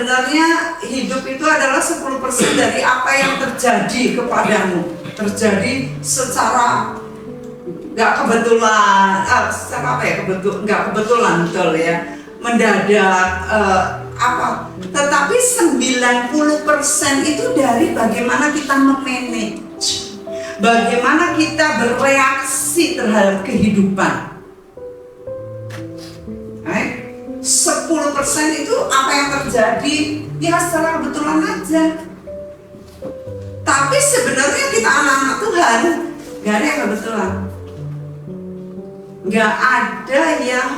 sebenarnya hidup itu adalah 10% dari apa yang terjadi kepadamu. Terjadi secara nggak kebetulan, secara apa ya, nggak kebetulan, betul ya, mendadak, tetapi 90% itu dari bagaimana kita memanage, bagaimana kita bereaksi terhadap kehidupan. 10% itu apa yang terjadi ya secara kebetulan aja. Tapi sebenarnya kita anak-anak Tuhan gak ada yang kebetulan, gak ada yang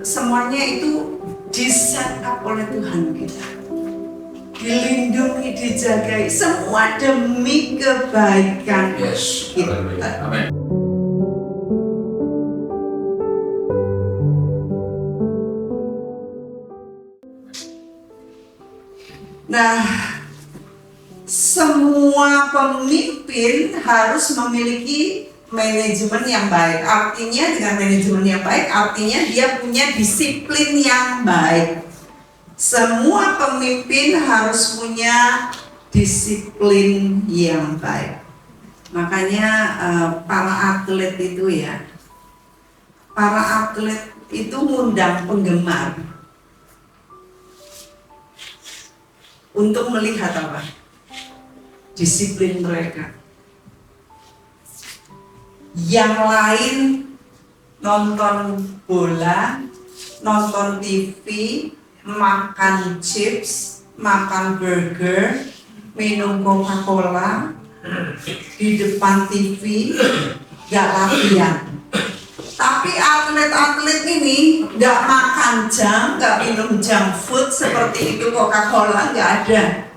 semuanya itu di-set up oleh Tuhan kita, dilindungi, dijagai, semua demi kebaikan kita. Amin. Nah, semua pemimpin harus memiliki manajemen yang baik. Artinya dengan manajemen yang baik, artinya dia punya disiplin yang baik. Semua pemimpin harus punya disiplin yang baik. Makanya para atlet itu ngundang penggemar untuk melihat apa? Disiplin mereka. Yang lain nonton bola, nonton TV, makan chips, makan burger, minum Coca-Cola di depan TV, gak latihan. Tapi atlet-atlet ini gak makan junk, gak minum junk food seperti itu, Coca-Cola gak ada.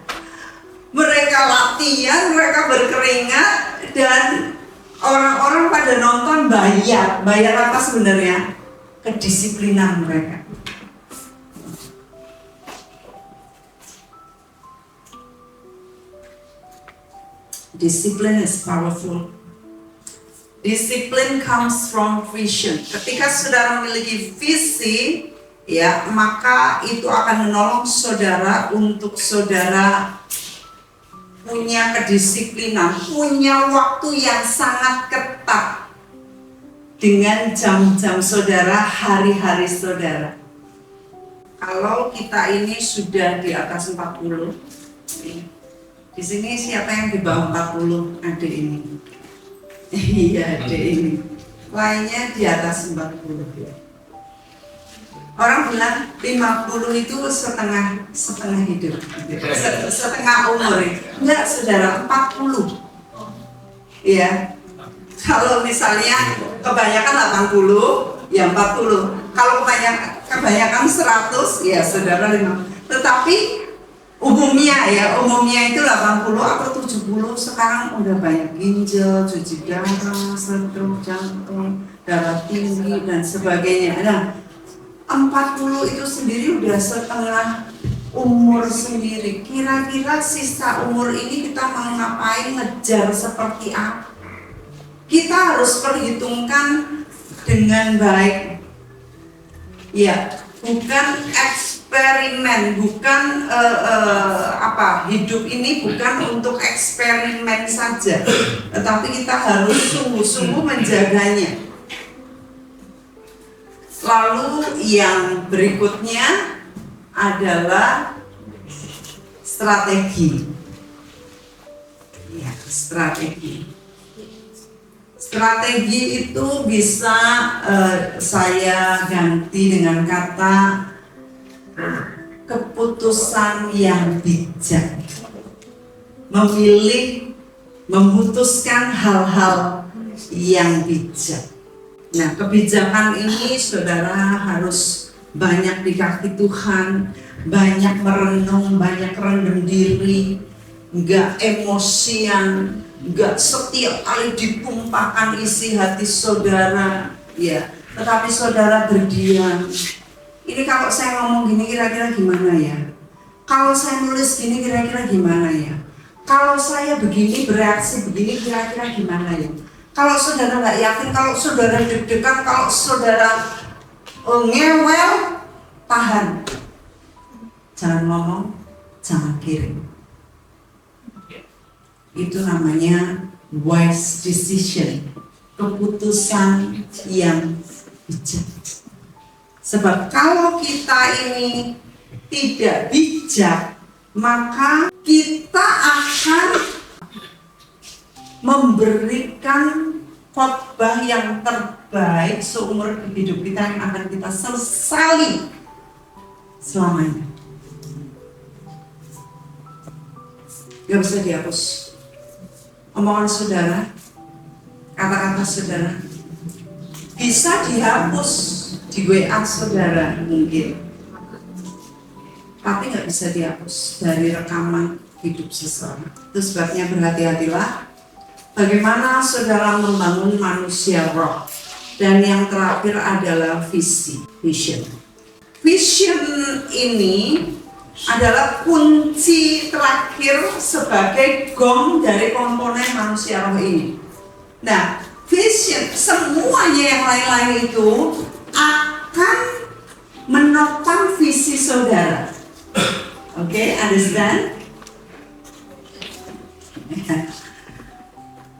Mereka latihan, mereka berkeringat, dan orang-orang pada nonton bayar apa sebenarnya? Kedisiplinan mereka. Discipline is powerful. Discipline comes from vision. Ketika saudara memiliki visi, ya, maka itu akan menolong saudara untuk saudara punya kedisiplinan, punya waktu yang sangat ketat dengan jam-jam saudara, hari-hari saudara. Kalau kita ini sudah di atas 40, di sini siapa yang di bawah 40? Ada ini. Iya, ada ini. Lainnya di atas 40 ya. Orang bilang 50 itu setengah hidup, setengah umur. Enggak, saudara, 40. Ya. Kalau misalnya kebanyakan 80, ya 40. Kalau kebanyakan 100, ya saudara 50. Tetapi umumnya itu 80 atau 70. Sekarang udah banyak ginjal, cuci darah, stroke, jantung, darah tinggi dan sebagainya. Nah, 40 itu sendiri udah setengah umur sendiri. Kira-kira sisa umur ini kita mau ngapain, ngejar seperti apa? Kita harus perhitungkan dengan baik. Ya, bukan eksperimen, bukan hidup ini bukan untuk eksperimen saja, tetapi kita harus sungguh-sungguh menjaganya. Lalu yang berikutnya adalah strategi. Ya, strategi. Strategi itu bisa saya ganti dengan kata keputusan yang bijak. Memutuskan hal-hal yang bijak. Nah, kebijakan ini saudara harus banyak di kaki Tuhan, banyak merenung, banyak rendam diri, enggak emosian, enggak setiap kali ditumpahkan isi hati saudara, ya. Tetapi saudara berdiam. Ini kalau saya ngomong gini kira-kira gimana ya? Kalau saya nulis gini kira-kira gimana ya? Kalau saya begini bereaksi begini kira-kira gimana ya? Kalau saudara nggak yakin, kalau saudara deg-degan, kalau saudara ngewel, tahan. Jangan ngomong, jangan kirim. Itu namanya wise decision, keputusan yang bijak. Sebab kalau kita ini tidak bijak, maka kita akan memberikan khotbah yang terbaik seumur hidup kita yang akan kita sesali selamanya. Gak bisa dihapus. Omongan saudara, kata-kata saudara bisa dihapus di WA saudara mungkin, tapi gak bisa dihapus dari rekaman hidup seseorang. Itu sebabnya berhati-hatilah bagaimana saudara membangun manusia roh. Dan yang terakhir adalah vision. Vision ini adalah kunci terakhir sebagai gong dari komponen manusia roh ini. Nah, vision, semuanya yang lain-lain itu akan menopang visi saudara. Oke, understand?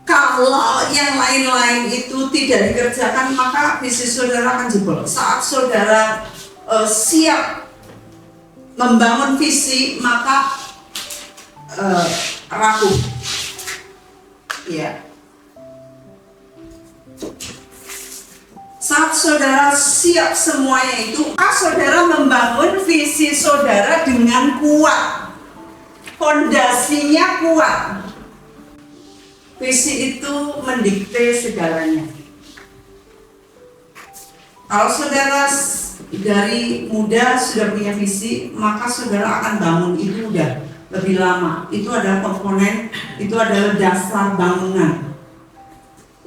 Kalau yang lain-lain itu tidak dikerjakan, maka visi saudara akan jebol. Saat saudara siap membangun visi, maka rapuh. Ya. Saat saudara siap semuanya itu, maka saudara membangun visi saudara dengan kuat. Fondasinya kuat. Visi itu mendikte segalanya. Kalau saudara dari muda sudah punya visi, maka saudara akan bangun itu udah lebih lama. Itu adalah komponen, itu adalah dasar bangunan.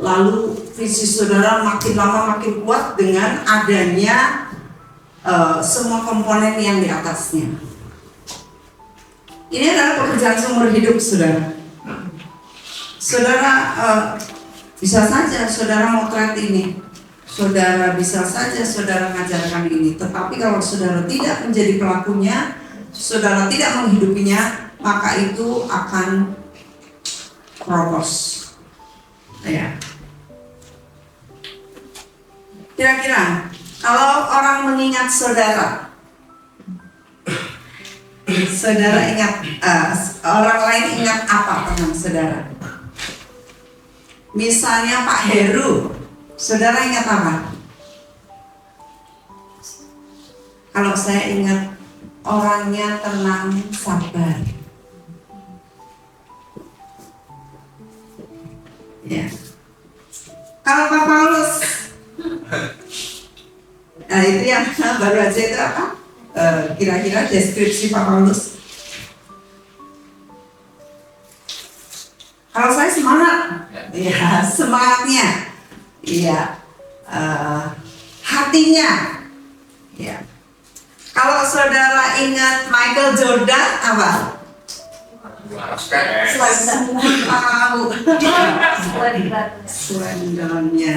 Lalu visi saudara makin lama makin kuat dengan adanya semua komponen yang di atasnya. Ini adalah pekerjaan seumur hidup saudara. Saudara bisa saja saudara motret ini, saudara bisa saja saudara mengajarkan ini, tetapi kalau saudara tidak menjadi pelakunya, saudara tidak menghidupinya, maka itu akan kropos. Ya. Kira-kira kalau orang mengingat saudara, saudara ingat orang lain ingat apa tentang saudara? Misalnya Pak Heru, saudara ingat apa? Kalau saya ingat orangnya tenang, sabar. Ya. Kalau Pak Paulus, nah itu yang baru aja itu apa? Kira-kira deskripsi Pak Paulus. Kalau saya semangat, ya semangatnya, ya hatinya, ya. Kalau saudara ingat Michael Jordan apa? Slendernya.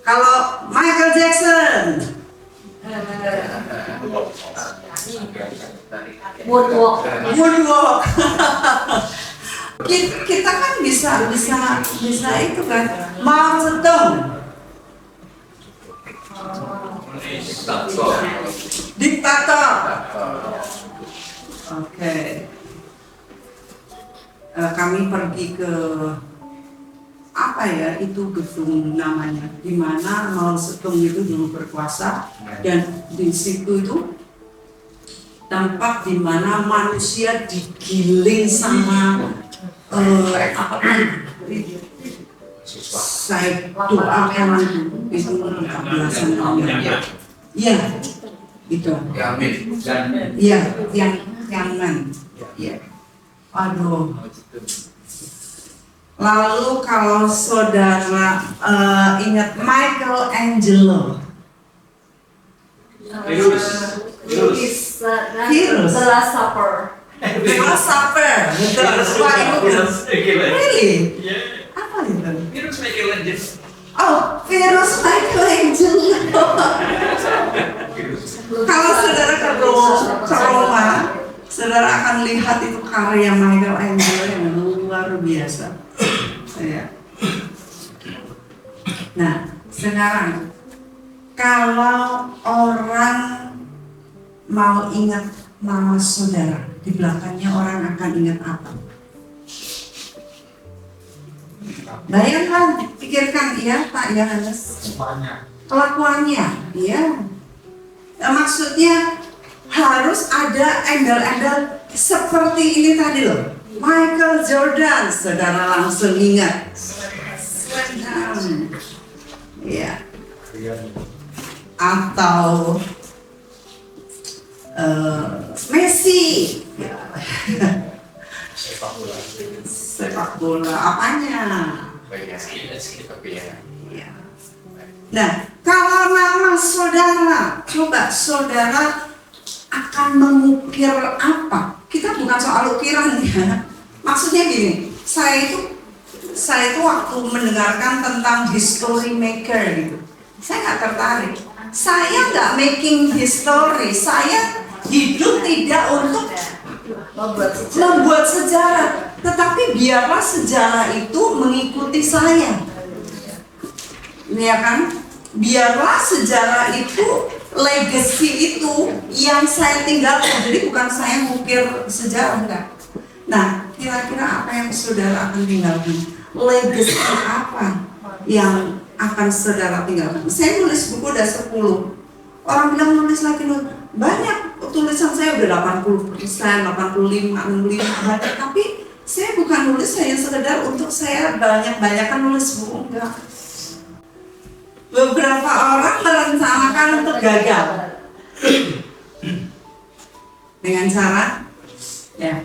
Kalau Michael Jackson, moonwalk. Kita kan bisa itu kan, Mao Zedong, diktator. Oke. Kami pergi ke apa ya itu gedung namanya, di mana Mao Zedong itu dulu berkuasa, dan di situ itu tempat di mana manusia digiling sama saya doakan itu belasan tahun. Iya, itu. Iya, yang ya. Aduh. Lalu kalau saudara ingat Michelangelo, Virus. The Last Supper. Betul. Wah, itu really? Apa itu? Virus Michelangelo. Oh, virus Michelangelo. saudara akan lihat itu karya Michelangelo yang luar biasa. Ya. Nah, sekarang kalau orang mau ingat nama saudara, di belakangnya orang akan ingat apa? Bayangkan, pikirkan, ya Pak Yohanes. Kelakuannya, ya. Maksudnya harus ada embel-embel seperti ini tadi loh. Michael Jordan, saudara langsung ingat. Ya. Atau Messi. Sepak bola apanya? Ya. Nah, kalau nama saudara, coba saudara akan mengukir apa? Kita bukan soal ukiran ya. Maksudnya gini, saya itu waktu mendengarkan tentang history maker gitu, saya nggak tertarik. Saya nggak making history, saya hidup tidak untuk membuat sejarah, tetapi biarlah sejarah itu mengikuti saya, ya kan? Biarlah sejarah itu, legacy itu yang saya tinggalkan. Jadi bukan saya ngukir sejarah, enggak. Nah, kira-kira apa yang saudara akan tinggalkan? Legacy apa yang akan saudara tinggalkan? Saya nulis buku udah 10. Orang bilang nulis lagi, banyak tulisan saya udah 80%, 85, 65 banyak. Tapi saya bukan nulis hanya sekedar untuk saya banyak-banyakan nulis buku, enggak. Beberapa orang merencanakan untuk gagal dengan cara, ya,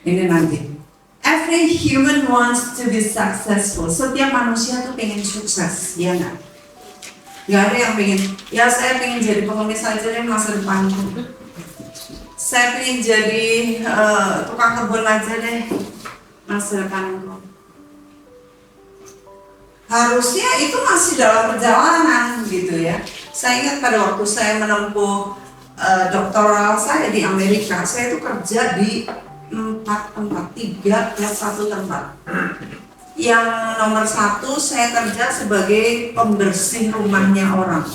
ini nanti. Every human wants to be successful. Setiap manusia tuh pengen sukses, ya nggak? Nggak ada yang pengen, ya saya pengen jadi pengemis aja deh masa depanku. Saya pengen jadi tukang kebun aja deh masa depanku. Harusnya itu masih dalam perjalanan gitu ya. Saya ingat pada waktu saya menempuh doktoral saya di Amerika, saya itu kerja di 4 tempat, 3 plus 1 tempat. Yang nomor 1 saya kerja sebagai pembersih rumahnya orang.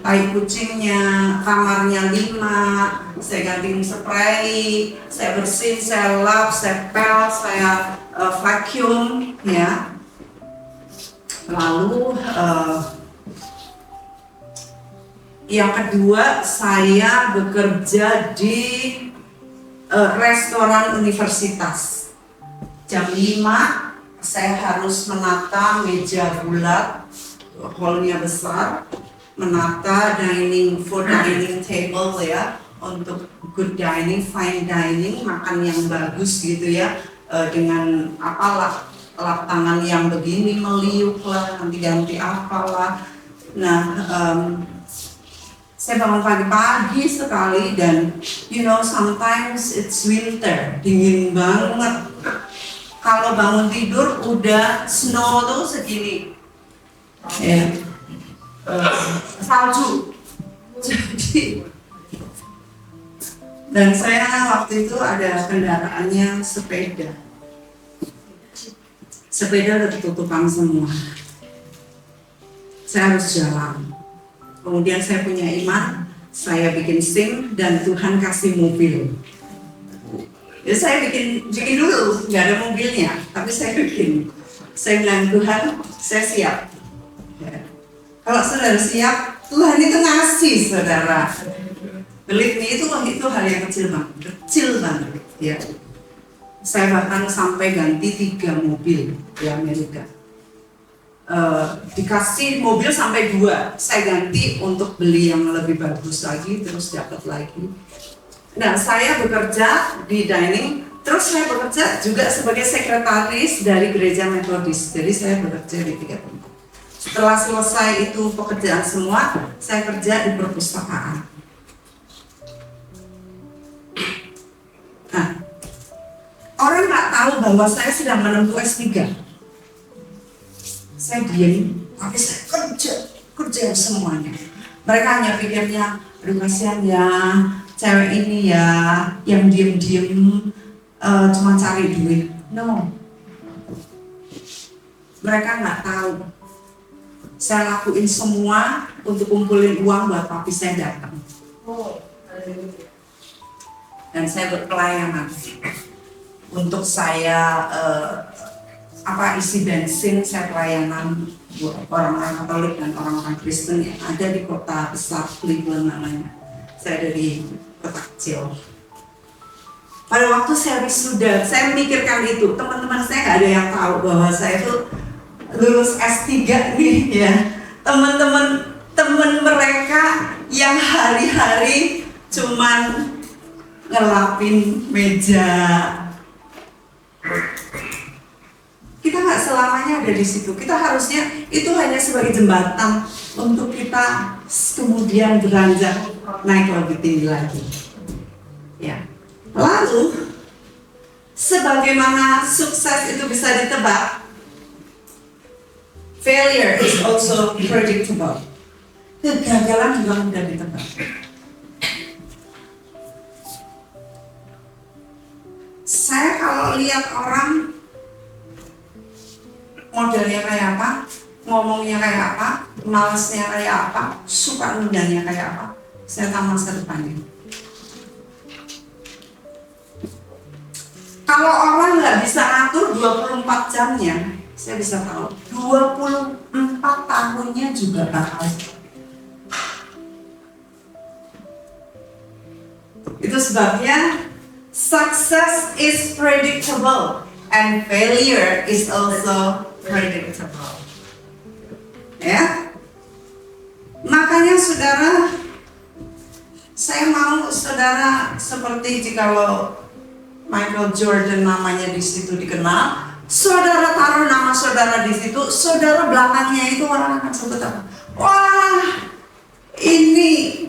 Tai kucingnya, kamarnya 5, saya gantiin spray, saya bersihin, saya lap, saya pel, saya vacuum, ya. Lalu yang kedua saya bekerja di restoran universitas. Jam 5 saya harus menata meja bulat, hallnya besar, menata food dining table ya, untuk good dining, fine dining, makan yang bagus gitu ya, dengan apalah lap tangan yang begini meliuk lah, nanti ganti apalah. Nah, saya bangun pagi-pagi sekali dan sometimes it's winter, dingin banget. Kalau bangun tidur udah snow tuh segini, ya, salju. Jadi, dan saya waktu itu ada kendaraannya sepeda. Sepeda udah ketutupan semua. Saya harus jalan. Kemudian saya punya iman, saya bikin SIM dan Tuhan kasih mobil. Ya saya bikin dulu, nggak ada mobilnya, tapi saya bikin. Saya bilang, Tuhan, saya siap. Ya. Kalau saudara siap, Tuhan itu ngasih saudara. Believe me, itu hal yang kecil banget, ya. Saya bahkan sampai ganti 3 mobil di Amerika. Dikasih mobil sampai 2, saya ganti untuk beli yang lebih bagus lagi, terus dapat lagi. Nah, saya bekerja di dining, terus saya bekerja juga sebagai sekretaris dari gereja Metodis. Jadi saya bekerja di 3 tempat. Setelah selesai itu pekerjaan semua, saya kerja di perpustakaan. Nah, orang nggak tahu bahwa saya sedang menempuh S3. Saya diam, tapi saya kerja semuanya. Mereka hanya pikirnya, aduh kasihan ya, cewek ini ya yang diem-diem cuma cari duit. No, mereka nggak tahu saya lakuin semua untuk kumpulin uang buat papi saya datang. Dan saya berpelayanan untuk saya isi bensin, saya pelayanan buat orang-orang Katolik dan orang-orang Kristen yang ada di kota besar Cleveland namanya. Saya dari kota kecil. Pada waktu saya wisuda, saya memikirkan itu. Teman-teman saya nggak ada yang tahu bahwa saya itu lulus S3 nih ya. Teman mereka yang hari-hari cuman ngelapin meja. Kita nggak selamanya ada di situ. Kita harusnya itu hanya sebagai jembatan untuk kita kemudian beranjak naik lebih tinggi lagi. Ya. Lalu, sebagaimana sukses itu bisa ditebak, failure is also predictable. Kegagalan juga mudah ditebak. Saya kalau lihat orang modelnya kayak apa, ngomongnya kayak apa, malesnya kayak apa, suka nundanya kayak apa, saya tahu masa depannya. Kalau orang nggak bisa ngatur 24 jamnya, saya bisa tahu 24 tahunnya juga bakal. Itu sebabnya success is predictable and failure is also predictable. Ya, makanya saudara, saya mau saudara seperti jikalau Michael Jordan namanya di situ dikenal, saudara taruh nama saudara di situ, saudara belakangnya itu orang akan sebut apa? Wah, ini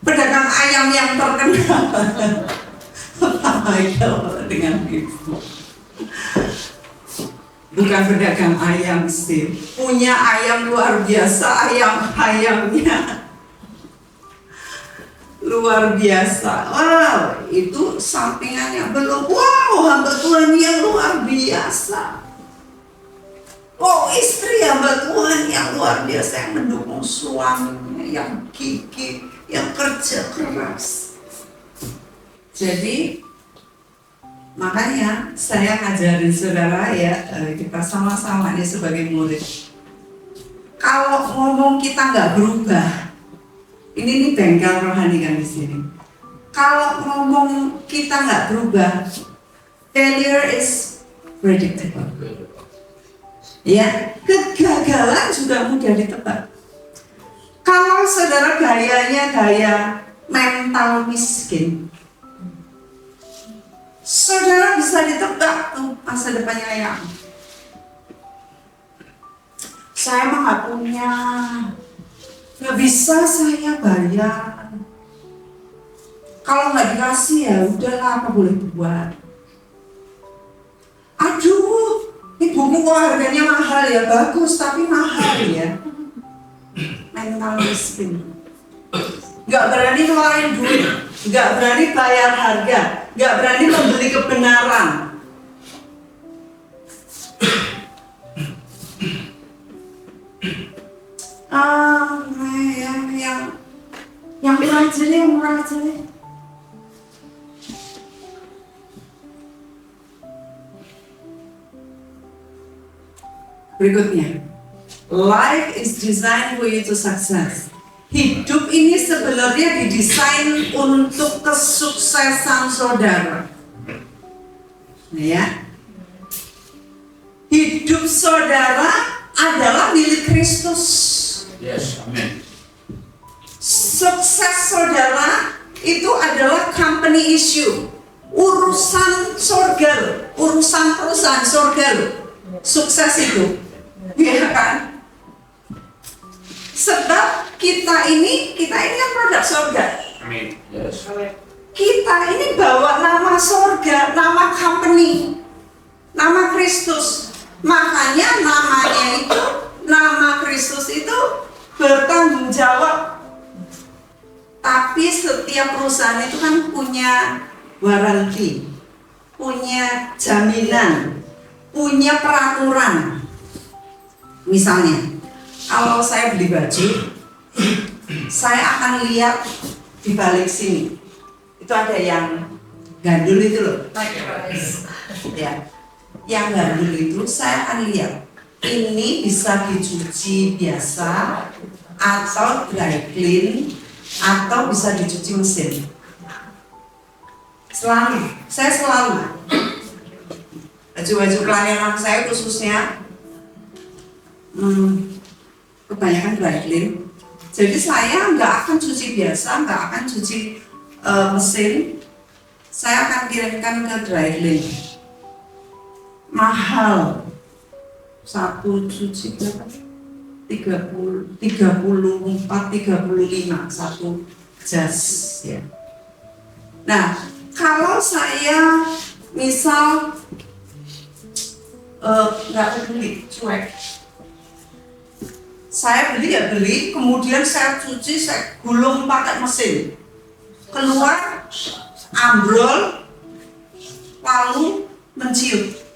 pedagang ayam yang terkenal. Michael dengan itu. Bukan pedagang ayam sih, punya ayam luar biasa, ayamnya luar biasa. Wow, itu sampingannya belum. Wow, hamba Tuhan yang luar biasa. Oh, istri hamba Tuhan yang luar biasa yang mendukung suaminya, yang gigih, yang kerja keras. Jadi makanya saya ngajarin saudara ya, kita sama-sama ini sebagai murid. Kalau ngomong kita nggak berubah, ini bengkel rohani kan di sini. Kalau ngomong kita nggak berubah, failure is predictable. Ya, kegagalan juga mudah ditebak. Kalau saudara gayanya gaya mental miskin, saudara bisa ditebak tuh masa depannya kayak apa. Saya mah nggak punya, nggak bisa saya bayar. Kalau nggak dikasih ya udahlah, apa boleh buat. Aduh, ini buku kok harganya mahal ya, bagus tapi mahal ya. Mental miskin, nggak berani ngeluarin duit, nggak berani bayar harga, nggak berani membeli kebenaran. Yang murah aja nih, yang murah aja nih. Berikutnya, life is designed for you to success. Hidup ini sebenarnya didesain untuk kesuksesan saudara. Ya. Hidup saudara adalah milik Kristus. Yes, amin. Sukses saudara itu adalah company issue. Urusan surga, urusan perusahaan surga. Sukses itu. Ya kan? Sebab kita ini kan produk surga. Amin. Yes. Kita ini bawa nama surga, nama company, nama Kristus. Makanya nama Kristus itu bertanggung jawab. Tapi setiap perusahaan itu kan punya warranty, punya jaminan, punya peraturan. Misalnya, kalau saya beli baju, saya akan lihat di balik sini. Itu ada yang gandul itu loh. Ya. Yang gandul itu saya akan lihat. Ini bisa dicuci biasa atau dry clean atau bisa dicuci mesin. Saya selalu baju-baju pelayanan saya khususnya kebanyakan dry clean. Jadi saya nggak akan cuci biasa, nggak akan cuci mesin. Saya akan kirimkan ke dry clean. Mahal. Satu cuci berapa? 34, 35 satu jas ya. Nah, kalau saya misal nggak peduli, cuek. Saya beli ya beli, kemudian saya cuci, saya gulung pakai mesin. Keluar, ambrol, lalu menciut.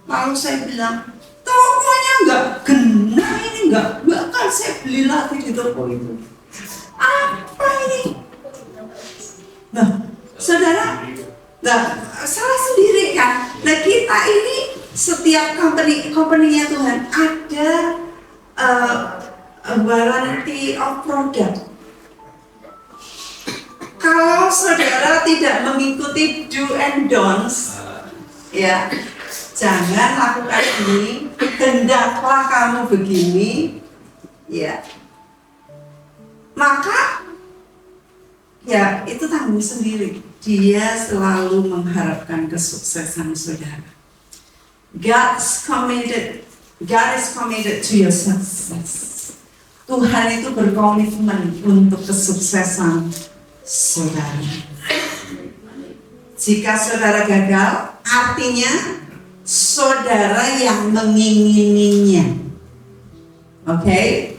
Lalu saya bilang, tokonya nggak kena ini, nggak bakal saya beli lagi di toko itu. Apa ini? Nah, saudara, salah sendiri kan? Nah, kita ini setiap company-nya Tuhan ada warranty of product. Kalau saudara tidak mengikuti do and don'ts, ya, jangan lakukan ini, hendaklah kamu begini, ya, maka ya itu tanggung sendiri. Dia selalu mengharapkan kesuksesan saudara. God is committed to your success. Tuhan itu berkomitmen untuk kesuksesan saudara. Jika saudara gagal, artinya saudara yang mengingininya. Oke?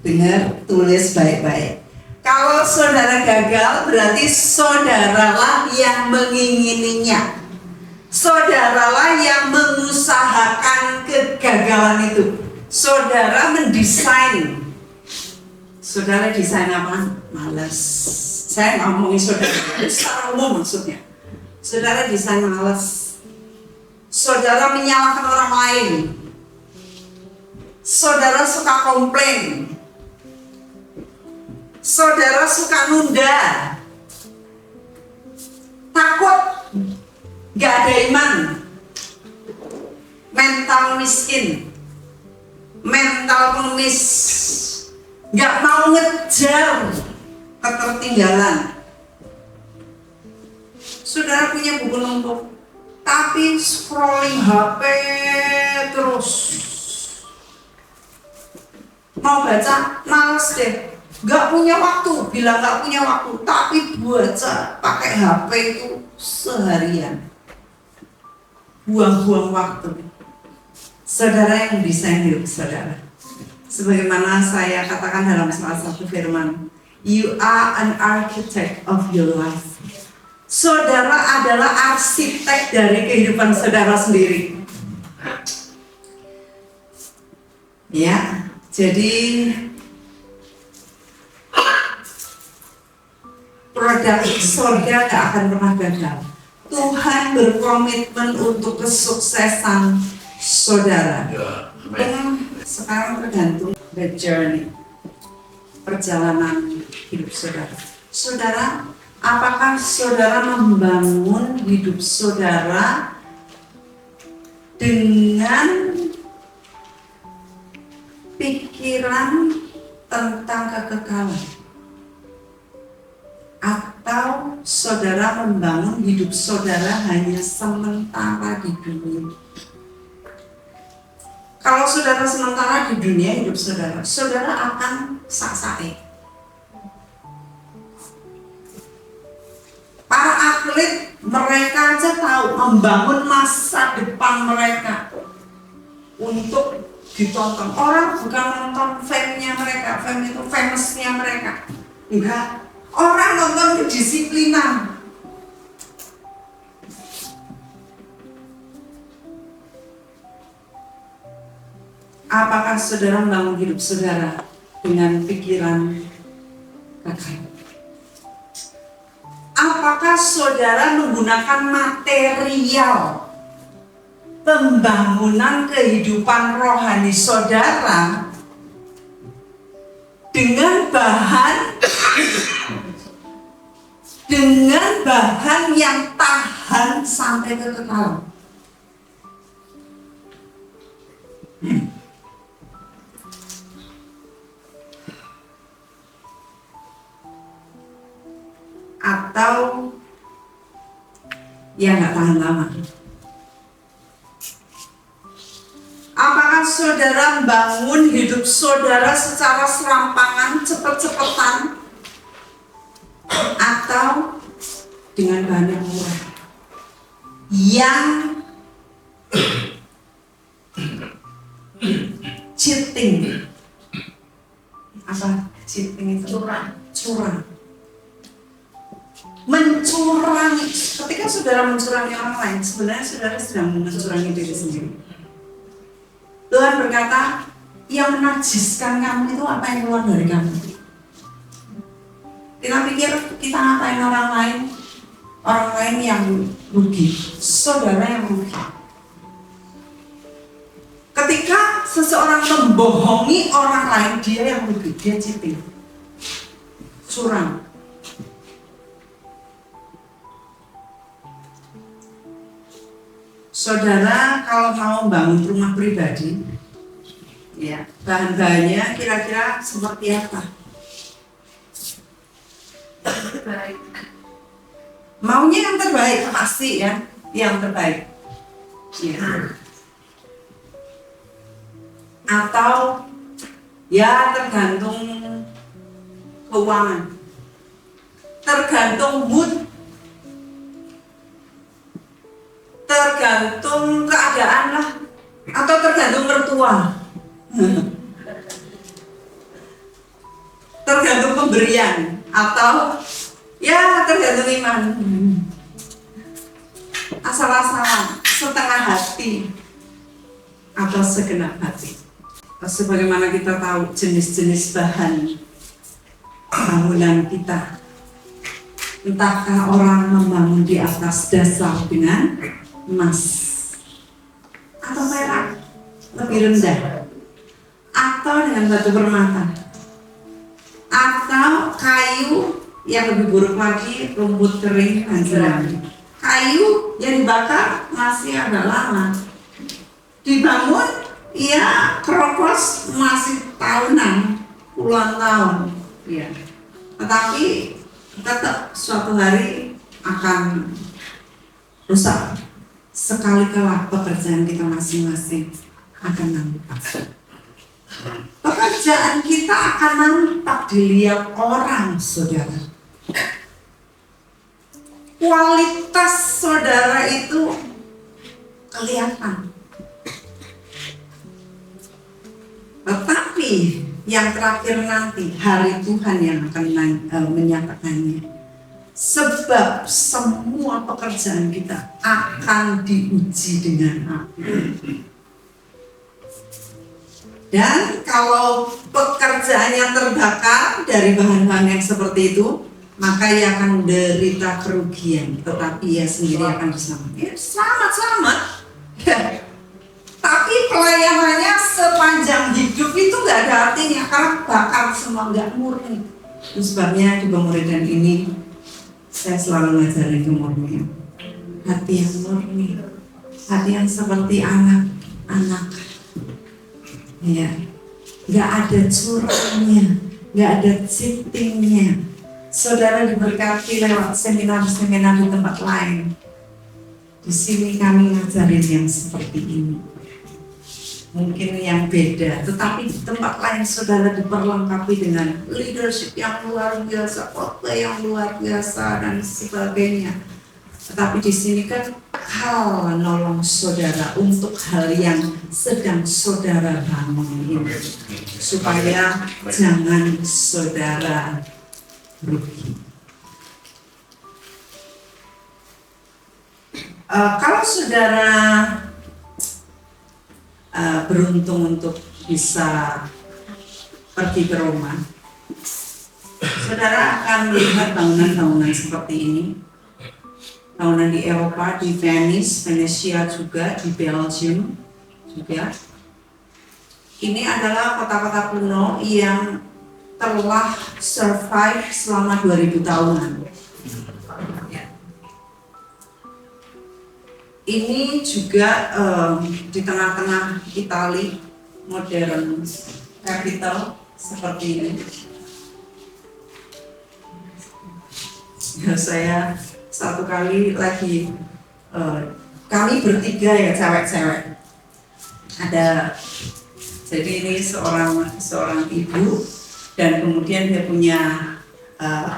Dengar, tulis baik-baik. Kalau saudara gagal, berarti saudaralah yang mengingininya. Saudaralah yang mengusahakan kegagalan itu. Saudara mendesain. Saudara desain apa? Malas. Saya ngomongin saudara, secara umum maksudnya. Saudara desain malas. Saudara menyalahkan orang lain. Saudara suka komplain. Saudara suka nunda. Takut. Gak ada iman. Mental miskin. Mental pengemis. Gak mau ngejar ketertinggalan. Saudara punya buku numpuk, tapi scrolling HP terus. Mau baca, males deh. Gak punya waktu, bilang gak punya waktu, tapi baca pakai HP itu seharian. Buang-buang waktu. Saudara yang desain hidup saudara. Sebagaimana saya katakan dalam salah satu firman, you are an architect of your life. Saudara adalah arsitek dari kehidupan saudara sendiri. Ya, jadi produk surga gak akan pernah gagal. Tuhan berkomitmen untuk kesuksesan saudara. Sekarang tergantung the journey, perjalanan hidup saudara. Saudara, apakah saudara membangun hidup saudara dengan pikiran tentang kekekalan? Atau saudara membangun hidup saudara hanya sementara di dunia? Kalau saudara sementara di dunia hidup saudara, saudara akan sak-sae. Para atlet, mereka aja tahu membangun masa depan mereka untuk ditonton. Orang bukan nonton fame-nya mereka, fame itu famousnya mereka. Enggak, Orang nonton kedisiplinan. Apakah saudara membangun hidup saudara dengan pikiran kekal? Apakah saudara menggunakan material pembangunan kehidupan rohani saudara dengan bahan yang tahan sampai kekal? Atau yang nggak tahan lama? Apakah saudara membangun hidup saudara secara serampangan, cepet-cepetan, atau dengan bahan yang murah, yang cheating? Apa cheating itu? Curang. Mencurangi. Ketika saudara mencurangi orang lain, sebenarnya saudara sedang mencurangi diri sendiri. Tuhan berkata, yang menajiskan kamu itu apa yang keluar dari kamu. Kita pikir kita ngatain orang lain yang rugi, saudara yang rugi. Ketika seseorang membohongi orang lain, dia yang rugi, dia cheating, curang. Saudara kalau mau bangun rumah pribadi, ya bahan-bahannya kira-kira seperti apa? Baik. Maunya yang terbaik pasti ya, yang terbaik. Ya. Atau ya tergantung keuangan, tergantung mood, tergantung keadaan lah, atau tergantung mertua, tergantung pemberian, atau ya tergantung iman. Asal-asalan, setengah hati, atau segenap hati. Sebagaimana kita tahu jenis-jenis bahan bangunan kita, entahkah orang membangun di atas dasar dengan emas atau perak lebih rendah, atau dengan batu permata, atau kayu yang lebih buruk lagi, rumput kering dan jerami. Kayu yang dibakar masih agak lama, dibangun ya keropos masih tahunan, puluhan tahun ya, tetapi tetap suatu hari akan rusak. Sekali kelak pekerjaan kita masing-masing akan nampak. Pekerjaan kita akan nampak dilihat orang, saudara. Kualitas saudara itu kelihatan. Tetapi yang terakhir nanti hari Tuhan yang akan menyatakannya. Sebab semua pekerjaan kita akan diuji dengan api. Dan kalau pekerjaannya terbakar dari bahan-bahan yang seperti itu, maka ia akan menderita kerugian, tetapi ia sendiri akan diselamatkan. Ya, selamat. Tapi pelayanannya sepanjang hidup itu nggak ada artinya, karena bakar semua, nggak murni. Itu sebabnya di pemuridan ini saya selalu ngajarin kemurnian, hati yang murni, hati yang seperti anak-anak, ya, nggak ada curangnya, nggak ada cheatingnya. Saudara diberkati lewat seminar-seminar di tempat lain. Di sini kami ngajarin yang seperti ini. Mungkin yang beda, tetapi di tempat lain saudara diperlengkapi dengan leadership yang luar biasa, khotbah yang luar biasa dan sebagainya. Tetapi di sini kan hal nolong saudara untuk hal yang sedang saudara bangun ini, supaya jangan saudara rugi. Kalau saudara beruntung untuk bisa pergi ke Roma, saudara akan melihat bangunan-bangunan seperti ini. Bangunan di Eropa, di Venice, Venesia juga, di Belgium juga. Ini adalah kota-kota kuno yang telah survive selama 2000 tahunan. Ini juga di tengah-tengah Italia, modern capital seperti ini. Ya, saya satu kali lagi, kami bertiga ya cewek-cewek. Jadi ini seorang ibu, dan kemudian dia punya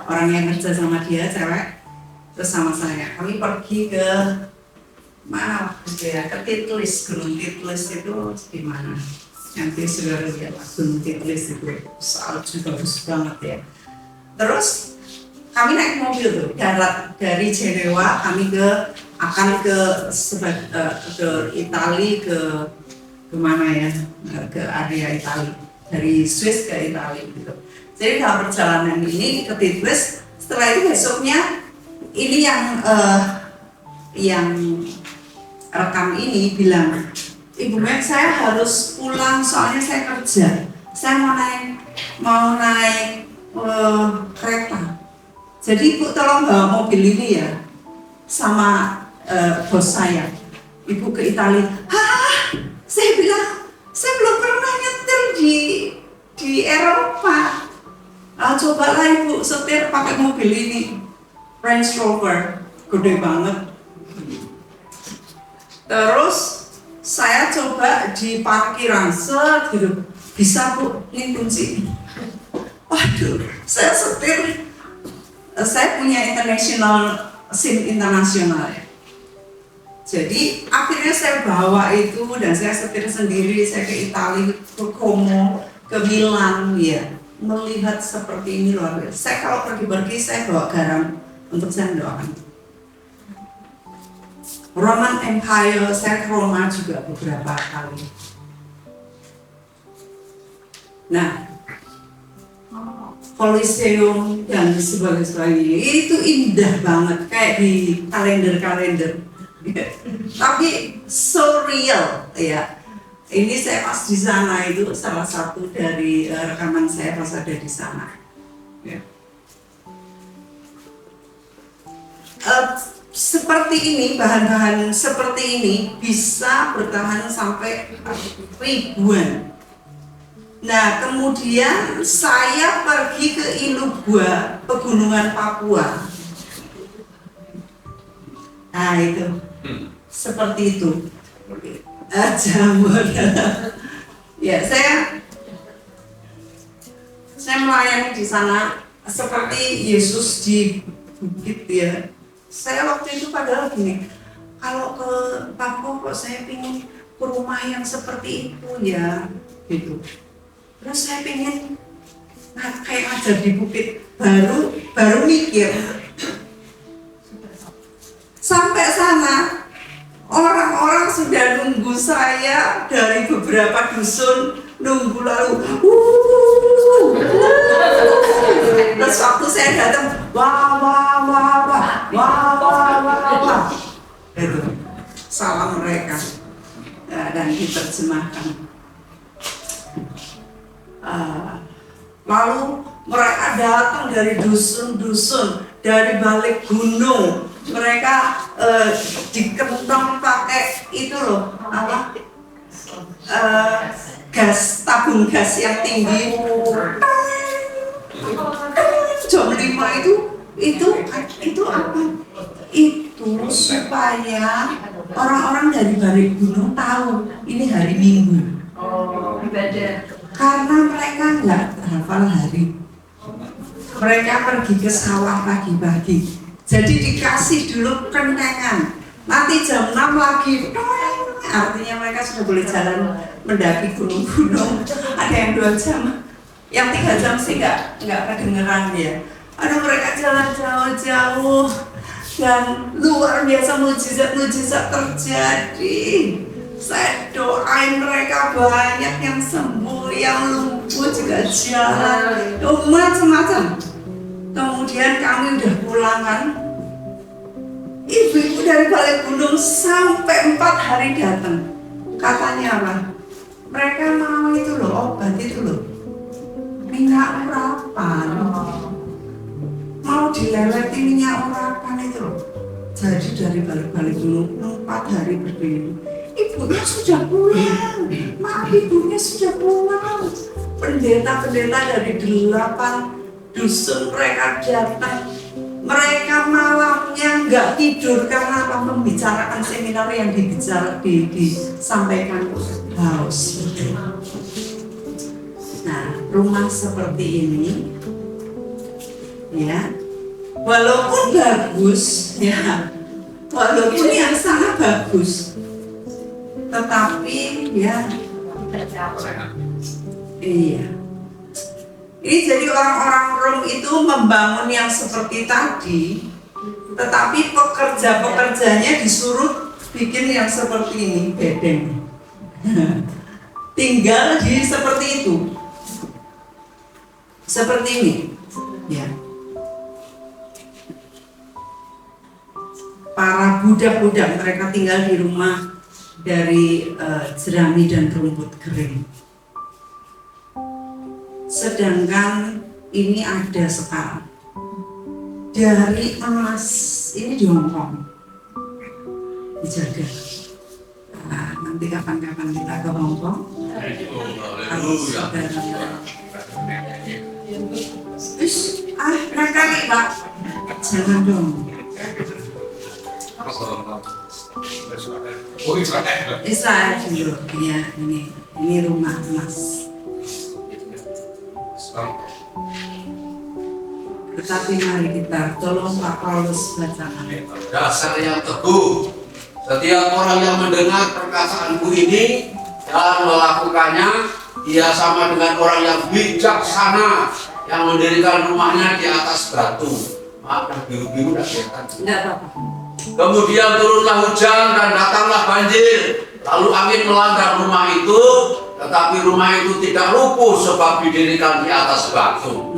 orang yang kerja sama dia, cewek, terus sama saya. Kami pergi ke mana waktu ya, ke Titlis, Gunung Titlis itu di mana? Nanti saudara lihat Gunung Titlis itu salju bagus banget ya. Terus kami naik mobil tuh, darat dari Jenewa kami akan ke Italia, ke mana ya, ke area Italia, dari Swiss ke Italia gitu. Jadi dalam perjalanan ini ke Titlis, setelah itu besoknya ini yang rekam ini bilang, Ibu Meg, saya harus pulang soalnya saya kerja. Saya mau naik kereta. Jadi Ibu tolong bawa mobil ini ya sama bos saya. Ibu ke Italia. Hah? Saya bilang, saya belum pernah nyetir di Eropa. Cobalah Ibu setir pakai mobil ini, Range Rover, gede banget. Terus saya coba di parkiran, set gitu, bisa Bu, ini kunci. Waduh, saya setir, saya punya SIM internasional ya. Jadi akhirnya saya bawa itu dan saya setir sendiri, saya ke Italia, ke Como, ke Milan ya. Melihat seperti ini luar biasa. Saya kalau pergi-pergi saya bawa garam untuk saya mendoakan. Roman Empire, saya ke Roma juga beberapa kali. Nah, Colosseum dan sebagainya itu indah banget, kayak di kalender-kalender. Tapi so real ya. Ini saya pas di sana itu salah satu dari rekaman saya pas ada di sana. Ya. Seperti ini, bahan-bahan seperti ini bisa bertahan sampai ribuan. Nah, kemudian saya pergi ke Ilugua, pegunungan Papua. Nah, itu seperti itu. Jamur. Ya, saya melayani di sana seperti Yesus di bukit ya. Saya waktu itu padahal gini, kalau ke Papua kok saya pingin ke rumah yang seperti itu ya, gitu. Terus saya pingin kayak ngajar di bukit, baru mikir. Sampai sana, orang-orang sudah nunggu saya dari beberapa dusun, nunggu lalu. Terus waktu saya datang, wah, itu salam mereka dan diterjemahkan. Lalu mereka datang dari dusun-dusun, dari balik gunung. Mereka dikentong pakai itu loh, apa? Gas, tabung gas yang tinggi. Jam 5 itu apa? Itu supaya orang-orang dari balik gunung tahu ini hari Minggu. Ibadah. Karena mereka nggak hafal hari. Mereka pergi ke sawah pagi-pagi. Jadi dikasih dulu kentengan. Nanti jam 6 lagi, artinya mereka sudah boleh jalan mendaki gunung-gunung. Ada yang 2 jam, yang 3 jam sih nggak kedengeran ya. Aduh, mereka jalan jauh-jauh dan luar biasa mujizat-mujizat terjadi. Saya doain mereka banyak yang sembuh, yang lumpuh juga jalan, macam-macam. Kemudian kami udah pulang kan, ibu-ibu dari balik gunung sampai 4 hari datang. Katanya apa? Mereka mau itu loh, obat itu loh, minyak urapan. Mau dilewati minyak urapan itu loh. Jadi dari balik-balik gunung 4 hari berdiri. Ibunya sudah pulang, maaf ibunya sudah pulang. Pendeta-pendeta dari 8 dusun mereka datang. Mereka malamnya nggak tidur karena apa? Membicarakan seminar yang disampaikan haus. Nah, rumah seperti ini, ya, walaupun bagus, ya, walaupun yang sangat bagus. Tetapi ya, iya. Ini jadi orang-orang Rom itu membangun yang seperti tadi, tetapi pekerja-pekerjanya disuruh bikin yang seperti ini, bedeng. Tinggal di seperti itu, seperti ini, ya. Para budak-budak mereka tinggal di rumah dari jerami dan rumput kering. Sedangkan ini ada sekarang dari emas, ini di Hong Kong dijaga. Nah, nanti kapan-kapan kita ke Hong Kong. Kalau saudara, mereka nih Pak, jangan dong. Israel dulu, ya ini rumah emas. Tetapi mari kita tolong Pak Paulus bacakan. Dasar yang teguh. Setiap orang yang mendengar perkataanku ini dan melakukannya, ia sama dengan orang yang bijaksana yang mendirikan rumahnya di atas batu. Maaf, biru-biru tidak kelihatan. Tidak apa-apa. Kemudian turunlah hujan dan datanglah banjir. Lalu angin melanda rumah itu, tetapi rumah itu tidak lumpuh sebab didirikan di atas batu.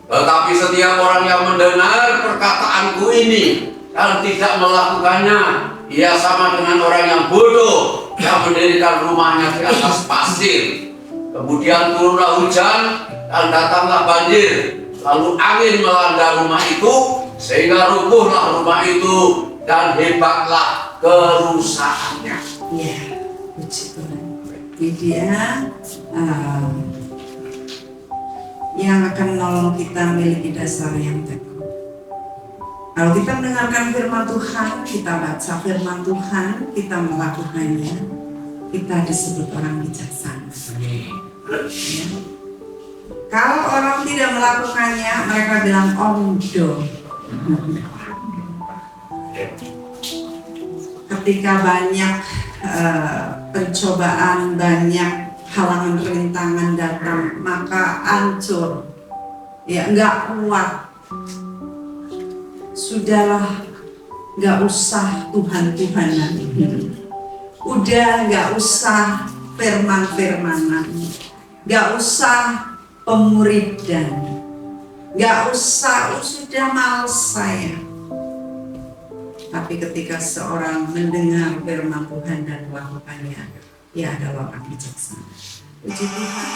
Tetapi setiap orang yang mendengar perkataanku ini dan tidak melakukannya, ia sama dengan orang yang bodoh yang mendirikan rumahnya di atas pasir. Kemudian turunlah hujan dan datanglah banjir. Lalu angin melanda rumah itu sehingga runtuhlah rumah itu dan hebatlah kerusakannya. Ya, puji Tuhan. Ini dia yang akan menolong kita memiliki dasar yang teguh. Kalau kita mendengarkan firman Tuhan, kita baca firman Tuhan, kita melakukannya, kita disebut orang bijaksana. Ya. Kalau orang tidak melakukannya, mereka bilang ondo. Ketika banyak pencobaan, banyak halangan rintangan datang, maka hancur, ya nggak kuat. Sudahlah, nggak usah Tuhan-Tuhanan, udah nggak usah firman-firmanan, nggak usah pemuridan, nggak usah, sudah males saya. Tapi ketika seorang mendengar firman Tuhan dan melakukannya, ia adalah orang bijaksana. Puji Tuhan.